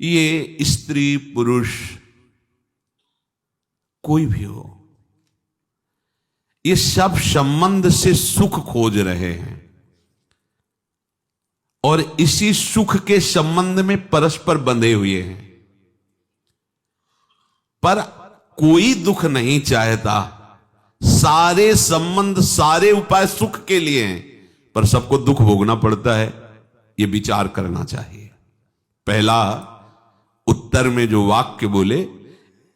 ये स्त्री पुरुष कोई भी हो, ये सब संबंध से सुख खोज रहे हैं और इसी सुख के संबंध में परस्पर बंधे हुए हैं। पर कोई दुख नहीं चाहता। सारे संबंध, सारे उपाय सुख के लिए हैं, पर सबको दुख भोगना पड़ता है। यह विचार करना चाहिए। पहला उत्तर में जो वाक्य बोले,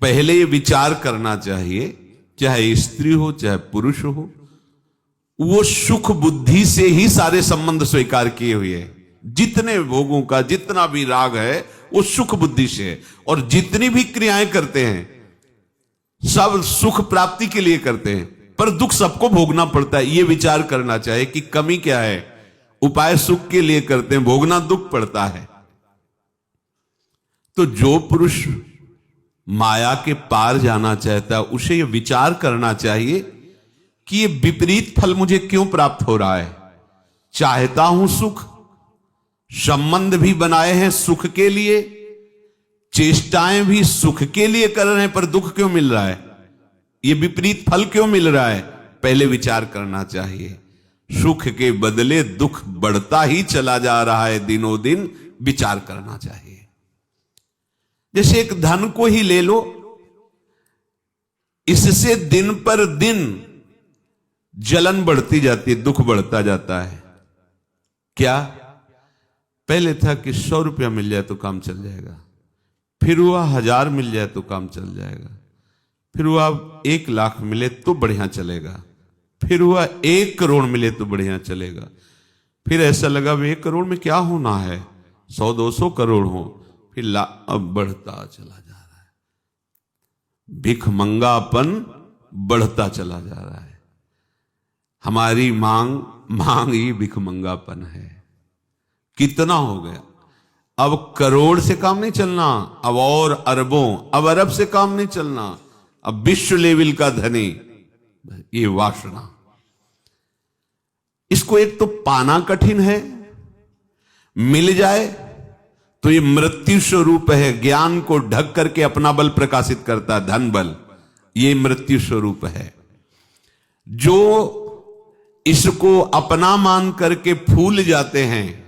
पहले ये विचार करना चाहिए, चाहे स्त्री हो चाहे पुरुष हो, वो सुख बुद्धि से ही सारे संबंध स्वीकार किए हुए हैं। जितने भोगों का जितना भी राग है वो सुख बुद्धि से है, और जितनी भी क्रियाएं करते हैं सब सुख प्राप्ति के लिए करते हैं, पर दुख सबको भोगना पड़ता है। ये विचार करना चाहिए कि कमी क्या है। उपाय सुख के लिए करते हैं, भोगना दुख पड़ता है। तो जो पुरुष माया के पार जाना चाहता है उसे यह विचार करना चाहिए कि ये विपरीत फल मुझे क्यों प्राप्त हो रहा है। चाहता हूं सुख, संबंध भी बनाए हैं सुख के लिए, चेष्टाएं भी सुख के लिए कर रहे हैं, पर दुख क्यों मिल रहा है, ये विपरीत फल क्यों मिल रहा है। पहले विचार करना चाहिए। सुख के बदले दुख बढ़ता ही चला जा रहा है दिनों दिन, विचार करना चाहिए। जैसे एक धन को ही ले लो, इससे दिन पर दिन जलन बढ़ती जाती है, दुख बढ़ता जाता है। क्या पहले था कि 100 रुपया मिल जाए तो काम चल जाएगा, फिर हुआ 1000 मिल जाए तो काम चल जाएगा, फिर हुआ 1 लाख मिले तो बढ़िया चलेगा, फिर हुआ 1 करोड़ मिले तो बढ़िया चलेगा, फिर ऐसा लगा 1 करोड़ में क्या होना है, 100-200 करोड़ हो, फिर अब बढ़ता चला जा रहा है। भिखमंगापन बढ़ता चला जा रहा है। हमारी मांग ही भिखमंगापन है। कितना हो गया, अब करोड़ से काम नहीं चलना, अब और अरबों, अब अरब से काम नहीं चलना, अब विश्व लेवल का धनी। ये वासना, इसको एक तो पाना कठिन है, मिल जाए तो ये मृत्यु स्वरूप है। ज्ञान को ढक करके अपना बल प्रकाशित करता है, धन बल, ये मृत्यु स्वरूप है। जो इसको अपना मान करके फूल जाते हैं,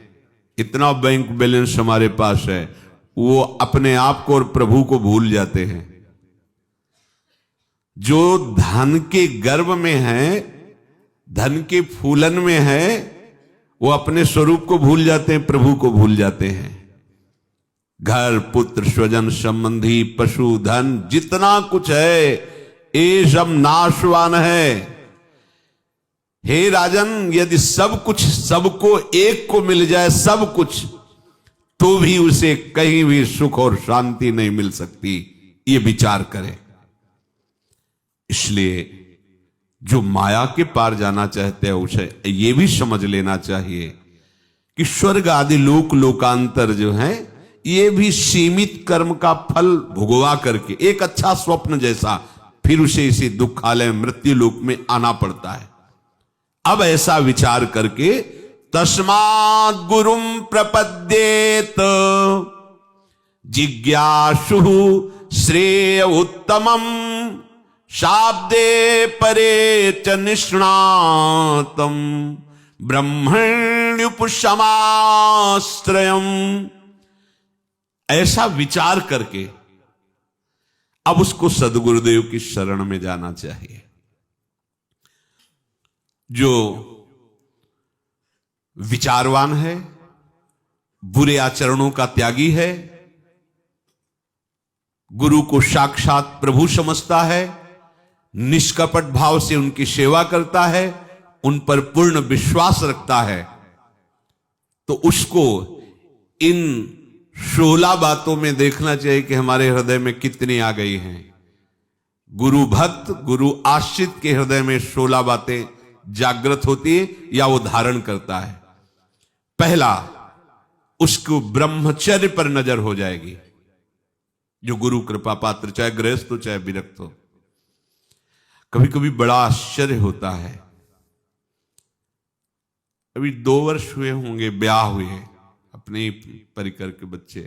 इतना बैंक बैलेंस हमारे पास है, वो अपने आप को और प्रभु को भूल जाते हैं। जो धन के गर्भ में है, धन के फूलन में है, वो अपने स्वरूप को भूल जाते हैं, प्रभु को भूल जाते हैं। घर, पुत्र, स्वजन, संबंधी, पशु, धन, जितना कुछ है ये सब नाशवान है। हे राजन, यदि सब कुछ सबको एक को मिल जाए, सब कुछ, तो भी उसे कहीं भी सुख और शांति नहीं मिल सकती। ये विचार करें। इसलिए जो माया के पार जाना चाहते हैं उसे ये भी समझ लेना चाहिए कि स्वर्ग आदि लोक लोकांतर जो है, ये भी सीमित कर्म का फल भुगवा करके एक अच्छा स्वप्न जैसा, फिर उसे इसी दुखालय मृत्यु लोक में आना पड़ता है। अब ऐसा विचार करके तस्मात् गुरुम प्रपद्येत जिज्ञासु श्रेय उत्तमम शाब्दे परे च निष्णातम ब्रह्मण्युपशमाश्रयम्। ऐसा विचार करके अब उसको सदगुरुदेव की शरण में जाना चाहिए। जो विचारवान है, बुरे आचरणों का त्यागी है, गुरु को साक्षात प्रभु समझता है, निष्कपट भाव से उनकी सेवा करता है, उन पर पूर्ण विश्वास रखता है, तो उसको इन 16 बातों में देखना चाहिए कि हमारे हृदय में कितनी आ गई हैं। गुरु भक्त, गुरु आश्रित के हृदय में 16 बातें जागृत होती है या वो धारण करता है। पहला, उसको ब्रह्मचर्य पर नजर हो जाएगी। जो गुरु कृपा पात्र, चाहे गृहस्थ हो चाहे विरक्त हो। कभी कभी बड़ा आश्चर्य होता है, अभी 2 वर्ष हुए होंगे ब्याह हुए, अपने ही परिकर के बच्चे,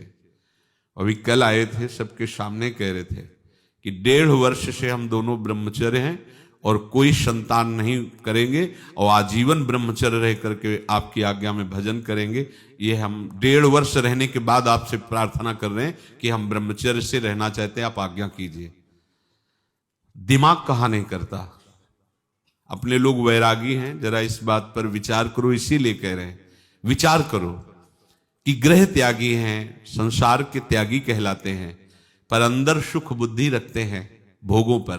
अभी कल आए थे, सबके सामने कह रहे थे कि 1.5 वर्ष से हम दोनों ब्रह्मचर्य हैं और कोई संतान नहीं करेंगे और आजीवन ब्रह्मचर्य रह करके आपकी आज्ञा में भजन करेंगे। ये हम 1.5 वर्ष रहने के बाद आपसे प्रार्थना कर रहे हैं कि हम ब्रह्मचर्य से रहना चाहते हैं, आप आज्ञा कीजिए। दिमाग कहाँ नहीं करता। अपने लोग वैरागी हैं, जरा इस बात पर विचार करो, इसीलिए कह रहे हैं विचार करो कि ग्रह त्यागी हैं, संसार के त्यागी कहलाते हैं, पर अंदर सुख बुद्धि रखते हैं भोगों पर।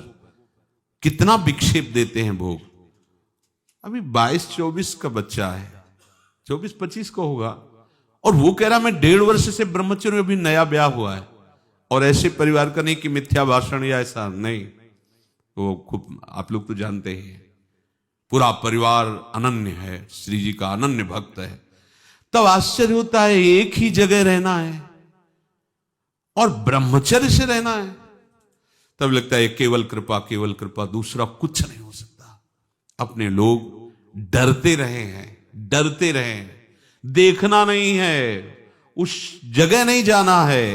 कितना विक्षेप देते हैं भोग। अभी 22-24 का बच्चा है, 24-25 का होगा, और वो कह रहा मैं 1.5 वर्ष से ब्रह्मचर्य में, अभी नया ब्याह हुआ है। और ऐसे परिवार का नहीं कि मिथ्या भाषण या ऐसा नहीं, वो खूब आप लोग तो जानते ही हैं, पूरा परिवार अनन्य है, श्री जी का अनन्य भक्त है। तब आश्चर्य होता है, एक ही जगह रहना है और ब्रह्मचर्य से रहना है। तब लगता है केवल कृपा, केवल कृपा, दूसरा कुछ नहीं हो सकता। अपने लोग डरते रहे हैं, डरते रहे हैं, देखना नहीं है, उस जगह नहीं जाना है,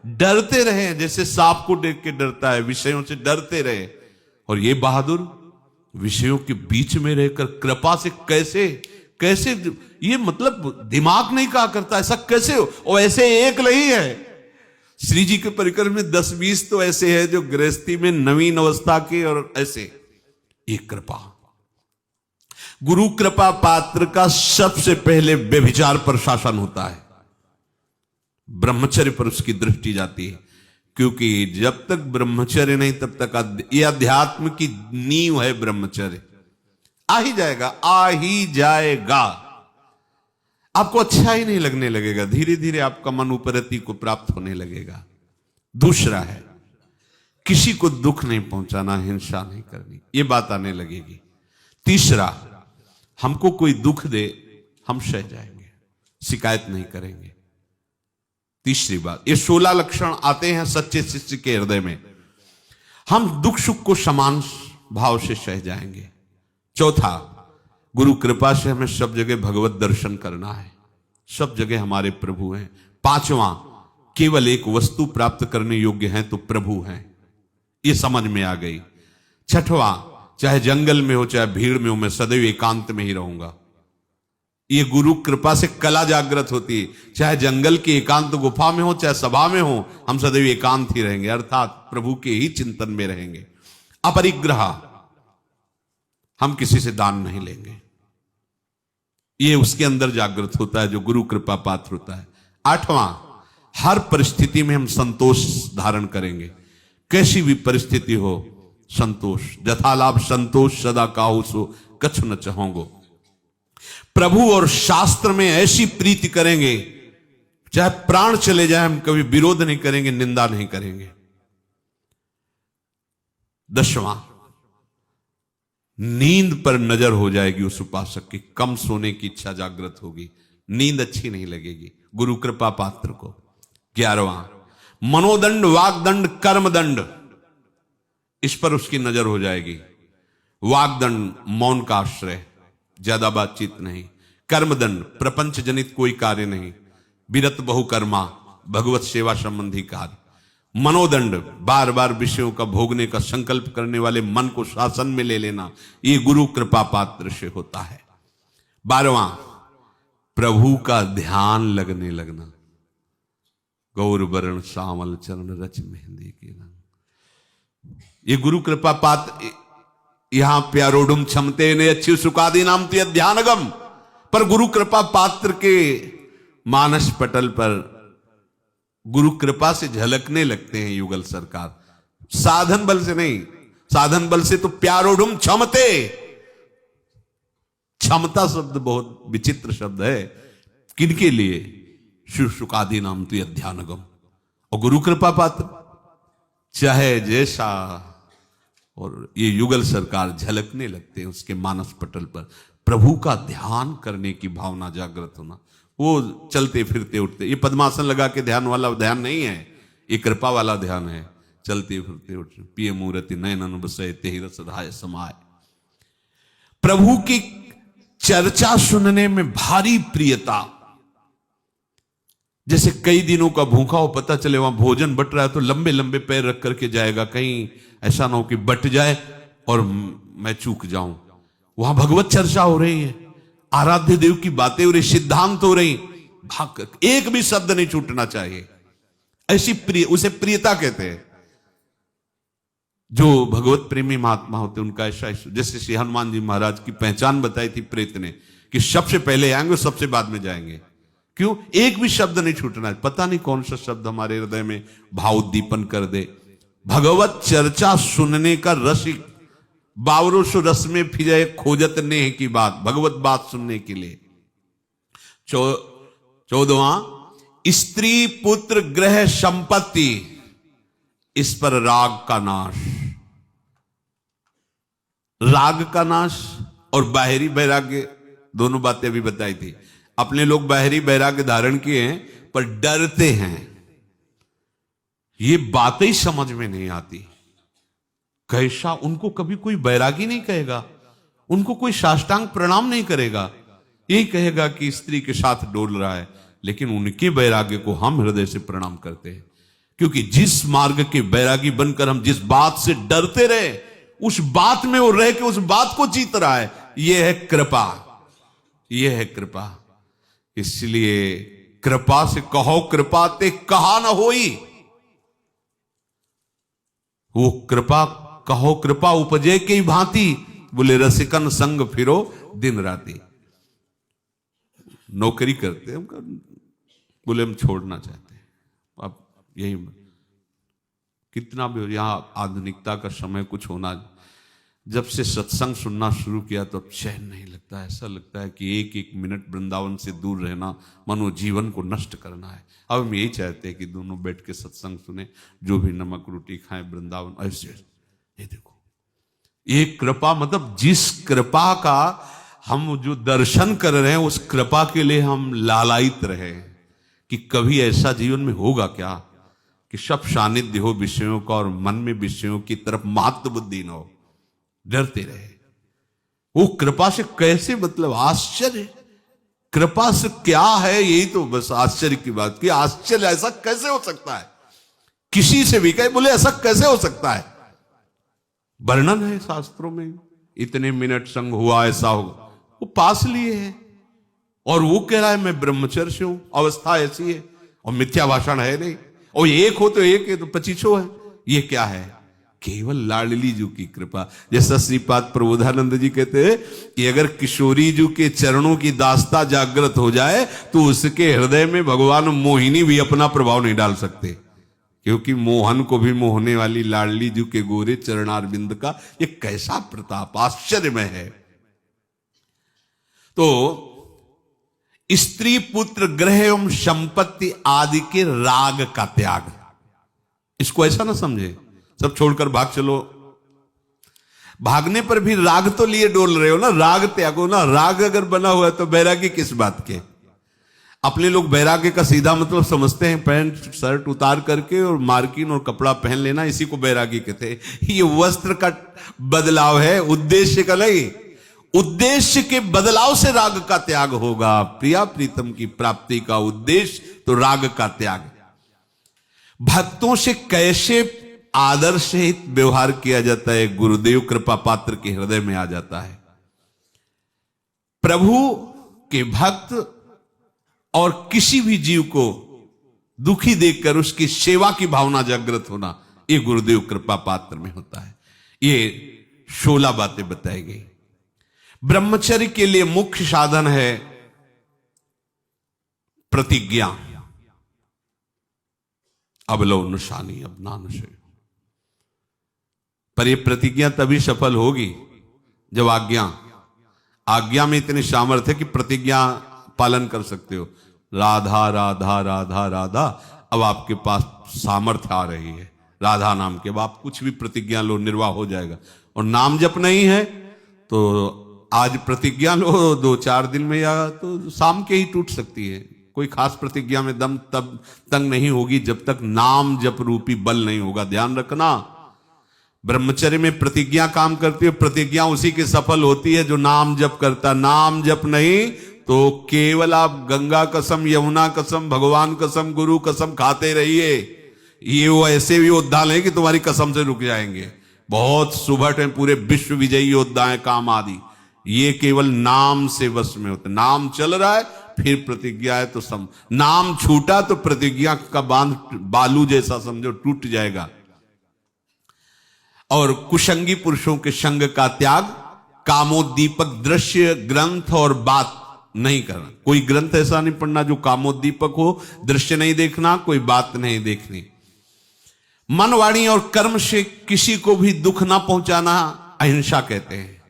डरते रहे, जैसे सांप को देख के डरता है, विषयों से डरते रहे। और ये बहादुर विषयों के बीच में रहकर कृपा से कैसे कैसे, ये मतलब दिमाग नहीं कहा करता ऐसा कैसे हो। और ऐसे एक नहीं है, श्री जी के परिकर में 10-20 तो ऐसे हैं जो गृहस्थी में नवीन अवस्था के, और ऐसे एक कृपा। गुरु कृपा पात्र का सबसे पहले व्यभिचार पर शासन होता है, ब्रह्मचर्य पर उसकी दृष्टि जाती है। क्योंकि जब तक ब्रह्मचर्य नहीं तब तक यह अध्यात्म की नींव है ब्रह्मचर्य। आ ही जाएगा, आ ही जाएगा, आपको अच्छा ही नहीं लगने लगेगा, धीरे धीरे आपका मन उपरति को प्राप्त होने लगेगा। दूसरा है किसी को दुख नहीं पहुंचाना, हिंसा नहीं करनी, ये बात आने लगेगी। तीसरा, हमको कोई दुख दे हम सह जाएंगे, शिकायत नहीं करेंगे। तीसरी बात, ये 16 लक्षण आते हैं सच्चे शिष्य के हृदय में। हम दुख सुख को समान भाव से सह जाएंगे। चौथा, गुरु कृपा से हमें सब जगह भगवत दर्शन करना है, सब जगह हमारे प्रभु हैं। पांचवा, केवल एक वस्तु प्राप्त करने योग्य हैं तो प्रभु हैं, ये समझ में आ गई। छठवां, चाहे जंगल में हो चाहे भीड़ में हो, मैं सदैव एकांत में ही रहूंगा। ये गुरु कृपा से कला जागृत होती है। चाहे जंगल की एकांत गुफा में हो चाहे सभा में हो, हम सदैव एकांत ही रहेंगे, अर्थात प्रभु के ही चिंतन में रहेंगे। अपरिग्रह, हम किसी से दान नहीं लेंगे, ये उसके अंदर जागृत होता है जो गुरु कृपा पात्र होता है। आठवां, हर परिस्थिति में हम संतोष धारण करेंगे, कैसी भी परिस्थिति हो संतोष। यथालाभ संतोष सदा काहू सो कछु न चाहोगो। प्रभु और शास्त्र में ऐसी प्रीति करेंगे, चाहे प्राण चले जाए हम कभी विरोध नहीं करेंगे, निंदा नहीं करेंगे। 10वां, नींद पर नजर हो जाएगी उस उपासक की, कम सोने की इच्छा जागृत होगी, नींद अच्छी नहीं लगेगी गुरु कृपा पात्र को। 11वां, मनोदंड, वागदंड, कर्मदंड, इस पर उसकी नजर हो जाएगी। वागदंड, मौन का आश्रय, ज्यादा बातचीत नहीं। कर्मदंड, प्रपंच जनित कोई कार्य नहीं, विरत बहुकर्मा, भगवत सेवा संबंधी कार्य। मनोदंड, बार बार विषयों का भोगने का संकल्प करने वाले मन को शासन में ले लेना, ये गुरु कृपा पात्र से होता है। 12वां, प्रभु का ध्यान लगने लगना। गौर वर्ण श्यामल चरण रच मेहंदी के रंग, ये गुरु कृपा पात्र। यहां प्यारोडुम क्षमते ने अच्छी सुखादी नाम तो ध्यानगम, पर गुरु कृपा पात्र के मानस पटल पर गुरु कृपा से झलकने लगते हैं युगल सरकार, साधन बल से नहीं। साधन बल से तो प्यारोडुम क्षमते, क्षमता शब्द बहुत विचित्र शब्द है, किनके लिए? शिव सुखादी नाम तो ध्यानगम। और गुरु कृपा पात्र चाहे जैसा, और ये युगल सरकार झलकने लगते हैं उसके मानस पटल पर। प्रभु का ध्यान करने की भावना जागृत होना, वो चलते फिरते उठते, ये पद्मासन लगा के ध्यान वाला ध्यान नहीं है, ये कृपा वाला ध्यान है। चलते फिरते उठते, पिय मूर्ति नयन बसय तेहि रस राय समाय। प्रभु की चर्चा सुनने में भारी प्रियता, जैसे कई दिनों का भूखा हो, पता चले वहां भोजन बट रहा है तो लंबे लंबे पैर रख करके जाएगा, कहीं ऐसा ना हो कि बट जाए और मैं चूक जाऊं। वहां भगवत चर्चा हो रही है, आराध्य देव की बातें हो रही, सिद्धांत हो रही, भाग एक भी शब्द नहीं छूटना चाहिए। ऐसी प्रिय, उसे प्रियता कहते हैं। जो भगवत प्रेमी महात्मा होते उनका ऐसा, जैसे श्री हनुमान जी महाराज की पहचान बताई थी प्रेत ने कि सबसे पहले आएंगे और सबसे बाद में जाएंगे। क्यों? एक भी शब्द नहीं छूटना है। पता नहीं कौन सा शब्द हमारे हृदय में भावोद्दीपन कर दे। भगवत चर्चा सुनने का रसिक बावरों सो रस में फिरे खोजत नेह की बात, भगवत बात सुनने के लिए। 14वां, स्त्री पुत्र ग्रह संपत्ति, इस पर राग का नाश। राग का नाश और बाहरी वैराग्य, दोनों बातें अभी बताई थी। अपने लोग बाहरी वैराग्य धारण किए हैं पर डरते हैं, ये बातें ही समझ में नहीं आती। कैसा, उनको कभी कोई बैरागी नहीं कहेगा, उनको कोई साष्टांग प्रणाम नहीं करेगा, यही कहेगा कि स्त्री के साथ डोल रहा है। लेकिन उनके बैराग्य को हम हृदय से प्रणाम करते हैं, क्योंकि जिस मार्ग के बैरागी बनकर हम जिस बात से डरते रहे, उस बात में वो रह के उस बात को जीत रहा है। यह है कृपा, यह है कृपा। इसलिए कृपा से कहो कृपा ते कहा न होई, वो कृपा कहो कृपा उपजे के भांति, बोले रसिकन संग फिरो दिन राती। नौकरी करते हम, बोले हम छोड़ना चाहते हैं। अब यही कितना भी यहां आधुनिकता का समय कुछ होना, जब से सत्संग सुनना शुरू किया तो अब चैन नहीं लगता। ऐसा लगता है कि एक एक मिनट वृंदावन से दूर रहना मनो जीवन को नष्ट करना है। अब हम यही चाहते हैं कि दोनों बैठ के सत्संग सुने, जो भी नमक रोटी खाएं वृंदावन। ऐसे ये देखो, ये कृपा, मतलब जिस कृपा का हम जो दर्शन कर रहे हैं, उस कृपा के लिए हम लालायित रहे कि कभी ऐसा जीवन में होगा क्या कि सब सानिध्य हो विषयों का और मन में विषयों की तरफ महत्व बुद्धि न हो, डरते रहे। वो कृपा से कैसे, मतलब आश्चर्य, कृपा से क्या है, यही तो बस आश्चर्य की बात कि आश्चर्य ऐसा कैसे हो सकता है। किसी से भी कहे, बोले ऐसा कैसे हो सकता है। वर्णन है शास्त्रों में, इतने मिनट संग हुआ, ऐसा होगा, वो पास लिए है और वो कह रहा है मैं ब्रह्मचर्य हूं, अवस्था ऐसी है, और मिथ्या भाषण है नहीं, और एक हो तो एक है तो 25 है। ये क्या है? केवल लाडली जी की कृपा। जैसा श्रीपाद प्रबोधानंद जी कहते हैं कि अगर किशोरी जी के चरणों की दास्ता जागृत हो जाए तो उसके हृदय में भगवान मोहिनी भी अपना प्रभाव नहीं डाल सकते, क्योंकि मोहन को भी मोहने वाली लाडली जी के गोरे चरणारविंद का ये कैसा प्रताप आश्चर्यमय है। तो स्त्री पुत्र ग्रह एवं संपत्ति आदि के राग का त्याग, इसको ऐसा ना समझे सब छोड़कर भाग चलो। भागने पर भी राग तो लिए डोल रहे हो ना, राग त्यागो ना। राग अगर बना हुआ है तो बैरागी किस बात के। अपने लोग बैरागी का सीधा मतलब समझते हैं पैंट शर्ट उतार करके और मार्किन और कपड़ा पहन लेना, इसी को बैरागी कहते हैं। ये वस्त्र का बदलाव है, उद्देश्य का नहीं। उद्देश्य के बदलाव से राग का त्याग होगा। प्रिया प्रीतम की प्राप्ति का उद्देश्य तो राग का त्याग। भक्तों से कैसे आदर सहित व्यवहार किया जाता है, गुरुदेव कृपा पात्र के हृदय में आ जाता है। प्रभु के भक्त और किसी भी जीव को दुखी देखकर उसकी सेवा की भावना जागृत होना, ये गुरुदेव कृपा पात्र में होता है। ये 16 बातें बताई गई। ब्रह्मचर्य के लिए मुख्य साधन है प्रतिज्ञा। अब लो निशानी अब नान से, पर यह प्रतिज्ञा तभी सफल होगी जब आज्ञा में इतनी सामर्थ्य है कि प्रतिज्ञा पालन कर सकते हो। राधा राधा राधा राधा, अब आपके पास सामर्थ्य आ रही है राधा नाम के, अब आप कुछ भी प्रतिज्ञा लो, निर्वाह हो जाएगा। और नाम जप नहीं है तो आज प्रतिज्ञा लो, 2-4 दिन में या तो शाम के ही टूट सकती है। कोई खास प्रतिज्ञा में दम तब तंग नहीं होगी जब तक नाम जप रूपी बल नहीं होगा। ध्यान रखना, ब्रह्मचर्य में प्रतिज्ञा काम करती है। प्रतिज्ञा उसी की सफल होती है जो नाम जप करता। नाम जप नहीं तो केवल आप गंगा कसम, यमुना कसम, भगवान कसम, गुरु कसम खाते रहिए। ये वो ऐसे भी योद्धा हैं कि तुम्हारी कसम से रुक जाएंगे। बहुत सुभट हैं, पूरे विश्व विजयी योद्धा हैं, काम आदि। ये केवल नाम से वश में होते। नाम चल रहा है, फिर प्रतिज्ञा है तो नाम छूटा तो प्रतिज्ञा का बांध बालू जैसा समझो टूट जाएगा। और कुसंगी पुरुषों के संग का त्याग, कामोद्दीपक दृश्य, ग्रंथ और बात नहीं करना। कोई ग्रंथ ऐसा नहीं पढ़ना जो कामोद्दीपक हो, दृश्य नहीं देखना, कोई बात नहीं देखनी। मन, वाणी और कर्म से किसी को भी दुख ना पहुंचाना अहिंसा कहते हैं।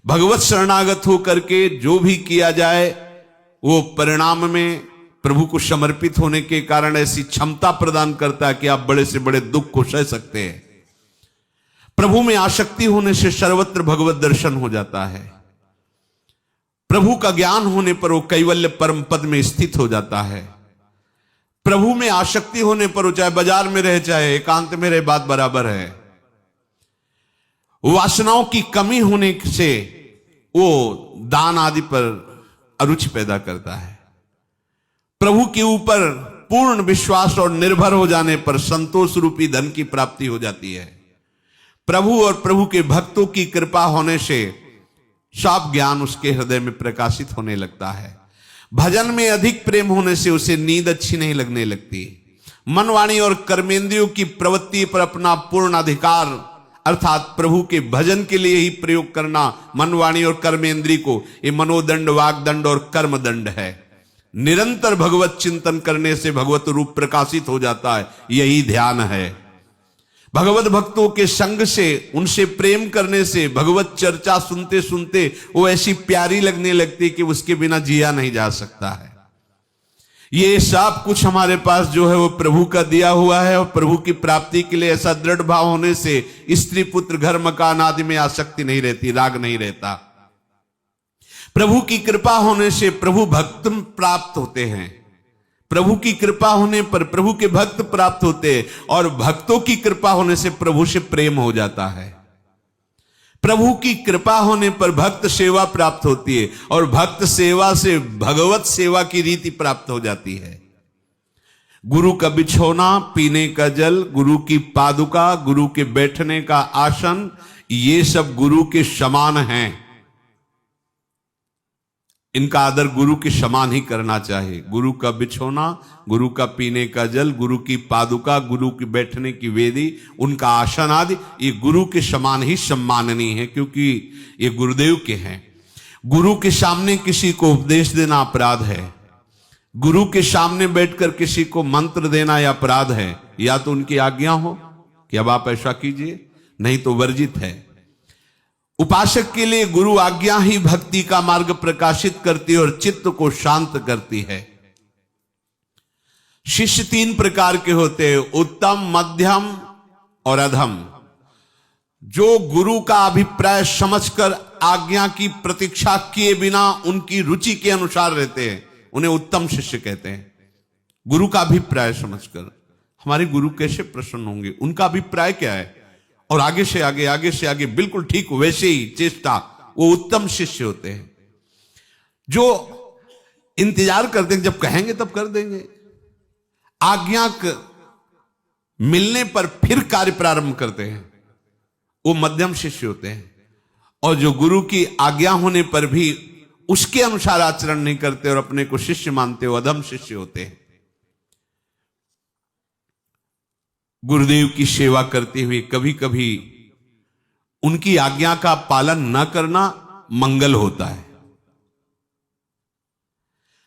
भगवत शरणागत होकर के जो भी किया जाए वो परिणाम में प्रभु को समर्पित होने के कारण ऐसी क्षमता प्रदान करता है कि आप बड़े से बड़े दुख को सह सकते हैं। प्रभु में आसक्ति होने से सर्वत्र भगवत दर्शन हो जाता है। प्रभु का ज्ञान होने पर वो कैवल्य परम पद में स्थित हो जाता है। प्रभु में आसक्ति होने पर वो चाहे बाजार में रहे चाहे एकांत में रहे, बात बराबर है। वासनाओं की कमी होने से वो दान आदि पर अरुचि पैदा करता है। प्रभु के ऊपर पूर्ण विश्वास और निर्भर हो जाने पर संतोष रूपी धन की प्राप्ति हो जाती है। प्रभु और प्रभु के भक्तों की कृपा होने से सब ज्ञान उसके हृदय में प्रकाशित होने लगता है। भजन में अधिक प्रेम होने से उसे नींद अच्छी नहीं लगने लगती। मन, वाणी और कर्मेंद्रियों की प्रवृत्ति पर अपना पूर्ण अधिकार अर्थात प्रभु के भजन के लिए ही प्रयोग करना, मन, वाणी और कर्मेंद्रिय को, ये मनोदंड, वागदंड और कर्मदंड है। निरंतर भगवत चिंतन करने से भगवत रूप प्रकाशित हो जाता है, यही ध्यान है। भगवत भक्तों के संग से, उनसे प्रेम करने से, भगवत चर्चा सुनते सुनते वो ऐसी प्यारी लगने लगती कि उसके बिना जिया नहीं जा सकता है। ये सब कुछ हमारे पास जो है वो प्रभु का दिया हुआ है। और प्रभु की प्राप्ति के लिए ऐसा दृढ़ भाव होने से स्त्री, पुत्र, घर, मकान आदि में आसक्ति नहीं रहती, राग नहीं रहता। प्रभु की कृपा होने से प्रभु भक्त प्राप्त होते हैं। प्रभु की कृपा होने पर प्रभु के भक्त प्राप्त होते हैं। और भक्तों की कृपा होने से प्रभु से प्रेम हो जाता है। प्रभु की कृपा होने पर भक्त सेवा प्राप्त होती है। और भक्त सेवा से भगवत सेवा की रीति प्राप्त हो जाती है। गुरु का बिछौना, पीने का जल, गुरु की पादुका, गुरु के बैठने का आसन, ये सब गुरु के समान हैं। इनका आदर गुरु के समान ही करना चाहिए। गुरु का बिछौना, गुरु का पीने का जल, गुरु की पादुका, गुरु की बैठने की वेदी, उनका आसन आदि ये गुरु के समान ही सम्माननीय है, क्योंकि ये गुरुदेव के हैं। गुरु के सामने किसी को उपदेश देना अपराध है। गुरु के सामने बैठकर किसी को मंत्र देना यह अपराध है। या तो उनकी आज्ञा हो कि अब आप ऐसा कीजिए, नहीं तो वर्जित है। उपासक के लिए गुरु आज्ञा ही भक्ति का मार्ग प्रकाशित करती है और चित्त को शांत करती है। शिष्य तीन प्रकार के होते हैं, उत्तम, मध्यम और अधम। जो गुरु का अभिप्राय समझकर आज्ञा की प्रतीक्षा किए बिना उनकी रुचि के अनुसार रहते हैं, उन्हें उत्तम शिष्य कहते हैं। गुरु का अभिप्राय समझकर, हमारे गुरु कैसे प्रसन्न होंगे, उनका अभिप्राय क्या है, और आगे से आगे, आगे से आगे बिल्कुल ठीक वैसे ही चेष्टा, वो उत्तम शिष्य होते हैं। जो इंतजार करते हैं जब कहेंगे तब कर देंगे, आज्ञा मिलने पर फिर कार्य प्रारंभ करते हैं, वो मध्यम शिष्य होते हैं। और जो गुरु की आज्ञा होने पर भी उसके अनुसार आचरण नहीं करते और अपने को शिष्य मानते हो, अधम शिष्य होते हैं। गुरुदेव की सेवा करते हुए कभी कभी उनकी आज्ञा का पालन न करना मंगल होता है।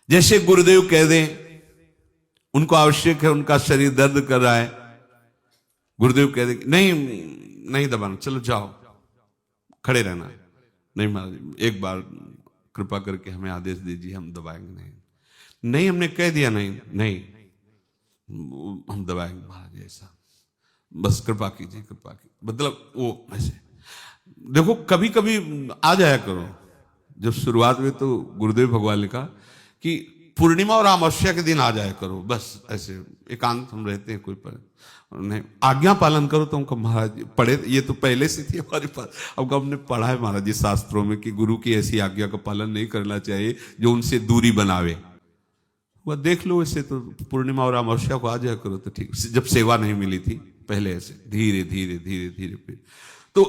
जैसे गुरुदेव कह दें, उनको आवश्यक है, उनका शरीर दर्द कर रहा है, गुरुदेव कह दें नहीं दबाना, चलो जाओ, खड़े रहना, नहीं महाराज एक बार कृपा करके हमें आदेश दीजिए, हम दबाएंगे नहीं, हमने कह दिया नहीं हम दबाएंगे महाराज, ऐसा बस कृपा कीजिए, कृपा कीजिए, मतलब वो ऐसे। देखो कभी कभी आ जाया करो। जब शुरुआत में तो गुरुदेव भगवान ने कहा कि पूर्णिमा और अमावस्या के दिन आ जाया करो, बस ऐसे एकांत हम रहते हैं, कोई पर नहीं, आज्ञा पालन करो। तो हमको महाराज जी पढ़े, ये तो पहले से थी हमारे पास, अब हमने पढ़ा है महाराज जी शास्त्रों में कि गुरु की ऐसी आज्ञा का पालन नहीं करना चाहिए जो उनसे दूरी बनावे। वह देख लो, ऐसे तो पूर्णिमा और अमावस्या को आ जाया करो तो ठीक। जब सेवा नहीं मिली थी पहले, ऐसे धीरे धीरे धीरे धीरे फिर तो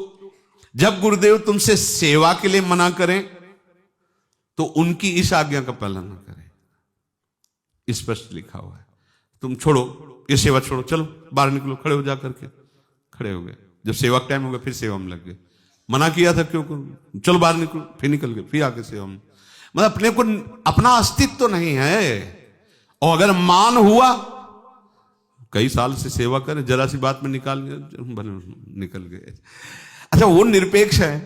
जब गुरुदेव तुमसे सेवा के लिए मना करें तो उनकी इस आज्ञा का पालन न करें, स्पष्ट लिखा हुआ है। तुम छोड़ो ये सेवा, छोड़ो, चलो बाहर निकलो, खड़े हो जा करके। खड़े हो गए, जब सेवा का टाइम हो गया फिर सेवा में लग गए। मना किया था क्यों, चलो बाहर निकलो, फिर निकल गए, फिर आके सेवा में। मतलब अपने को अपना अस्तित्व तो नहीं है। और अगर मान हुआ, कई साल से सेवा करें, जरा सी बात में निकाल गए, निकल गए। अच्छा, वो निरपेक्ष है,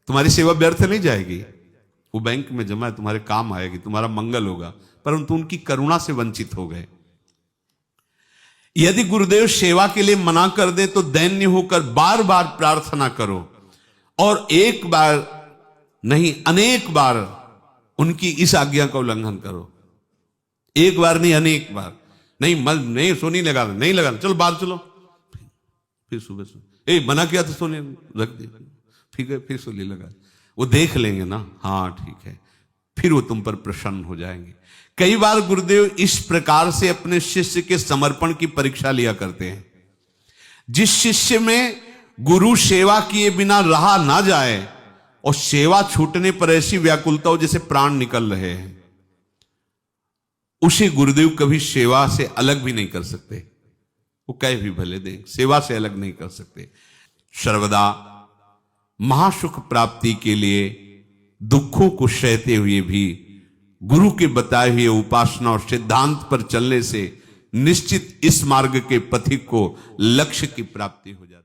तुम्हारी सेवा व्यर्थ नहीं जाएगी, वो बैंक में जमा है, तुम्हारे काम आएगी, तुम्हारा मंगल होगा, परंतु उनकी करुणा से वंचित हो गए। यदि गुरुदेव सेवा के लिए मना कर दे तो दैन्य होकर बार बार प्रार्थना करो, और एक बार नहीं अनेक बार उनकी इस आज्ञा का उल्लंघन करो। एक बार नहीं, अनेक बार। नहीं मल नहीं, सोनी लगाना नहीं लगाना, चलो बाहर चलो, फिर सुबह सुबह मना किया तो सोनी रख दी, ठीक है, फिर सोनी लगा। वो देख लेंगे ना, हाँ ठीक है, फिर वो तुम पर प्रसन्न हो जाएंगे। कई बार गुरुदेव इस प्रकार से अपने शिष्य के समर्पण की परीक्षा लिया करते हैं। जिस शिष्य में गुरु सेवा किए बिना रहा ना जाए और सेवा छूटने पर ऐसी व्याकुलता हो जैसे प्राण निकल रहे हैं, उसे गुरुदेव कभी सेवा से अलग भी नहीं कर सकते। वो कहे भी भले दें, सेवा से अलग नहीं कर सकते। सर्वदा महासुख प्राप्ति के लिए दुखों को सहते हुए भी गुरु के बताए हुए उपासना और सिद्धांत पर चलने से निश्चित इस मार्ग के पथिक को लक्ष्य की प्राप्ति हो जाती है।